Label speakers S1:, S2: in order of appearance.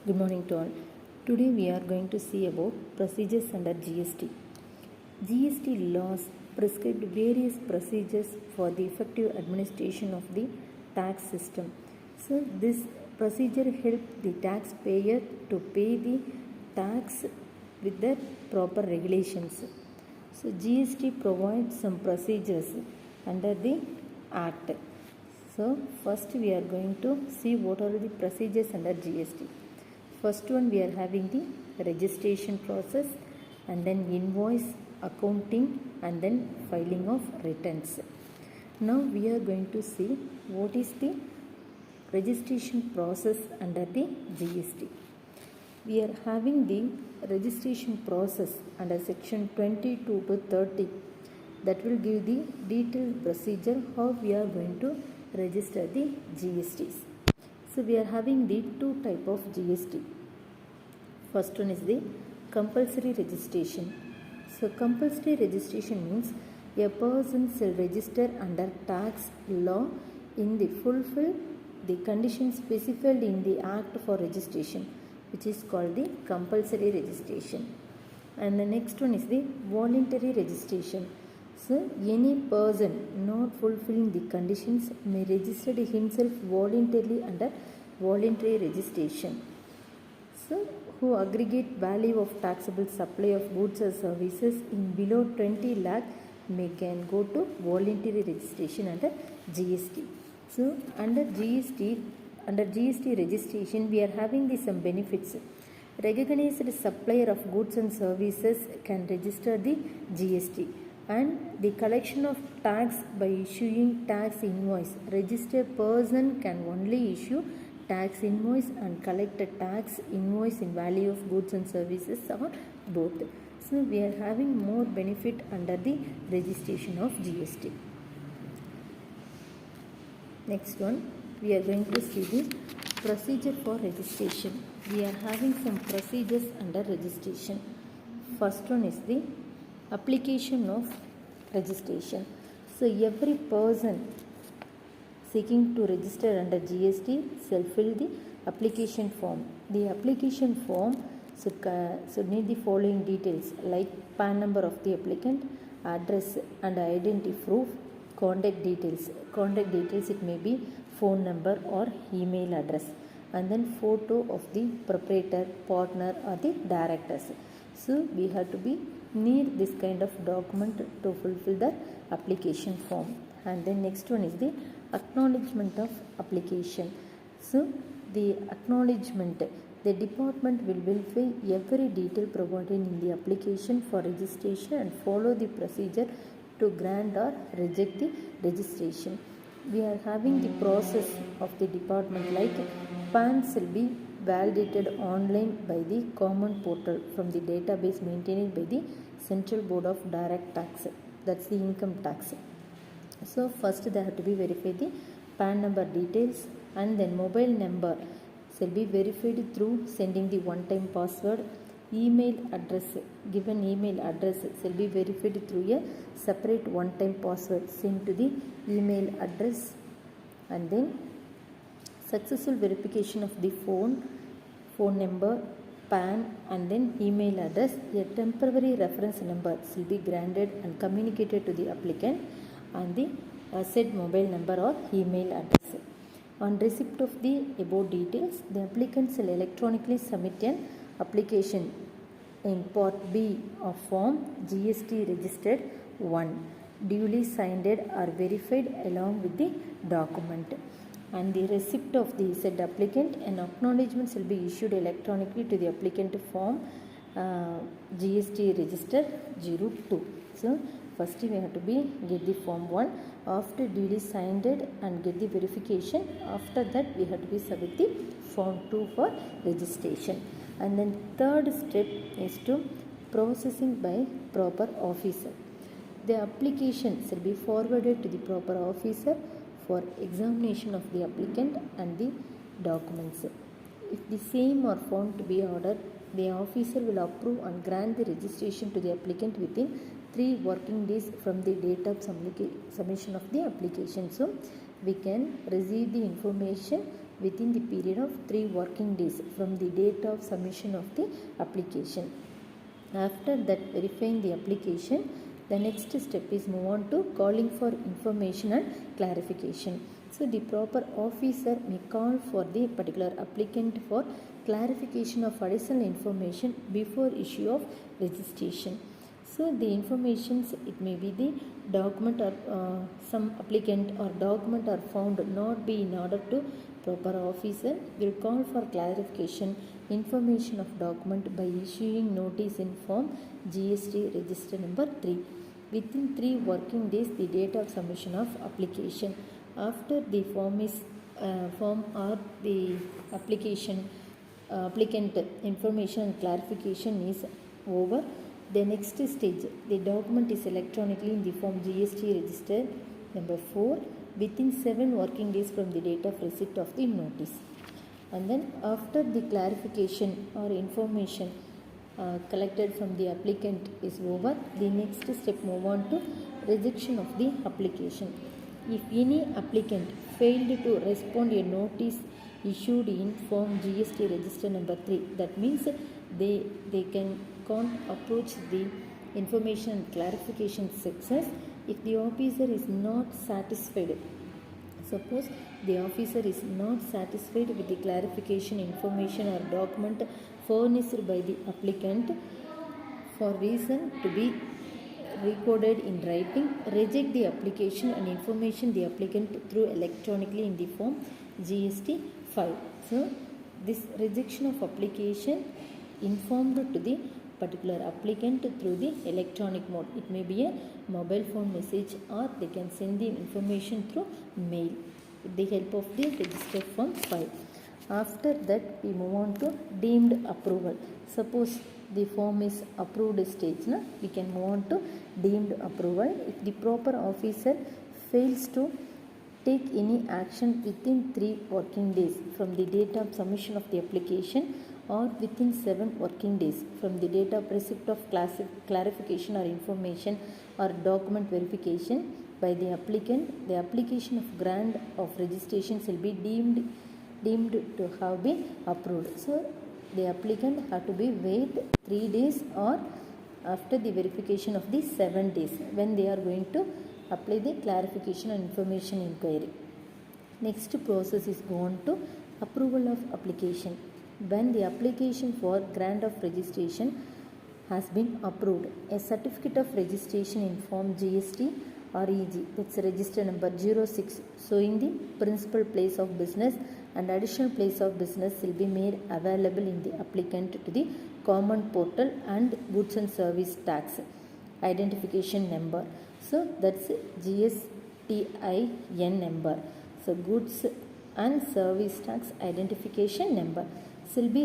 S1: Good morning to all. Today we are going to see about procedures under GST. GST laws prescribed various procedures for the effective administration of the tax system. So this procedure helps the taxpayer to pay the tax with the proper regulations. So GST provides some procedures under the Act. So first we are going to see what are the procedures under GST. First one, we are having the registration process, and then invoice, accounting, and then filing of returns. Now we are going to see what is the registration process under the GST. We are having the registration process under section 22 to 30 that will give the detailed procedure how we are going to register the GSTs. So we are having the two type of GST. First one is the compulsory registration. So compulsory registration means a person shall register under tax law in the fulfill the conditions specified in the Act for registration, which is called the compulsory registration. And the next one is the voluntary registration. So any person not fulfilling the conditions may register himself voluntarily under voluntary registration. So who aggregate value of taxable supply of goods or services in below 20 lakh can go to voluntary registration under GST. So under GST registration, we are having some benefits. Recognized supplier of goods and services can register the GST, and the collection of tax by issuing tax invoice. Registered person can only issue tax invoice and collect a tax invoice in value of goods and services, or both. So we are having more benefit under the registration of GST. Next one, we are going to see the procedure for registration. We are having some procedures under registration. First one is the application of registration. So every person seeking to register under GST shall fill the application form. The application form should need the following details like PAN number of the applicant, address and identity proof, contact details. Contact details, it may be phone number or email address, and then photo of the proprietor, partner or the directors. So we have to need this kind of document to fulfill the application form. And then next one is the acknowledgement of application. So the acknowledgement, the department will verify every detail provided in the application for registration and follow the procedure to grant or reject the registration. We are having the process of the department like PAN shall be validated online by the common portal from the database maintained by the Central Board of Direct Tax, that's the income tax. So first they have to be verified the PAN number details, and then mobile number shall be verified through sending the one-time password. Email address, given email address shall be verified through a separate one-time password sent to the email address. And then successful verification of the phone number, PAN and then email address. A temporary reference number shall be granted and communicated to the applicant and the said mobile number or email address. On receipt of the above details, the applicant shall electronically submit an application in Part B of Form GST Registered 1, duly signed or verified along with the document. And the receipt of the said applicant, an acknowledgement shall be issued electronically to the applicant form GST Register 02. So first we have to get the form 1. After duly signed and get the verification, after that we have to submit the form 2 for registration. And then third step is to processing by proper officer. The application shall be forwarded to the proper officer for examination of the applicant and the documents. If the same are found to be ordered, the officer will approve and grant the registration to the applicant within 3 working days from the date of submission of the application. So we can receive the information within the period of 3 working days from the date of submission of the application. After that, verifying the application, the next step is move on to calling for information and clarification. So the proper officer may call for the particular applicant for clarification of additional information before issue of registration. So the informations, it may be the document or some applicant or document are found not be in order to, proper officer will call for clarification information of document by issuing notice in form GST register number 3 within 3 working days the date of submission of application. After the form or the application applicant information and clarification is over, the next stage, the document is electronically in the form GST register number 4 within 7 working days from the date of receipt of the notice. And then after the clarification or information collected from the applicant is over, the next step move on to rejection of the application. If any applicant failed to respond a notice issued in form GST register number 3, that means they can't approach the information clarification success if the officer is not satisfied. Suppose the officer is not satisfied with the clarification information or document furnished by the applicant for reason to be recorded in writing, reject the application and information the applicant through electronically in the form GST 5. So this rejection of application informed to the particular applicant through the electronic mode. It may be a mobile phone message or they can send the information through mail with the help of the register form 5. After that, we move on to deemed approval. Suppose the form is approved stage, we can move on to deemed approval. If the proper officer fails to take any action within 3 working days from the date of submission of the application or within 7 working days from the date of receipt of clarification or information or document verification by the applicant, the application of grant of registration shall be deemed to have been approved. So the applicant have to be wait 3 days or after the verification of the 7 days when they are going to apply the clarification and information inquiry. Next process is go on to approval of application. When the application for grant of registration has been approved, a certificate of registration in form GST REG, that's register number 06, showing the principal place of business and additional place of business will be made available in the applicant to the common portal and goods and service tax identification number. So that's GSTIN number. So goods and service tax identification number will be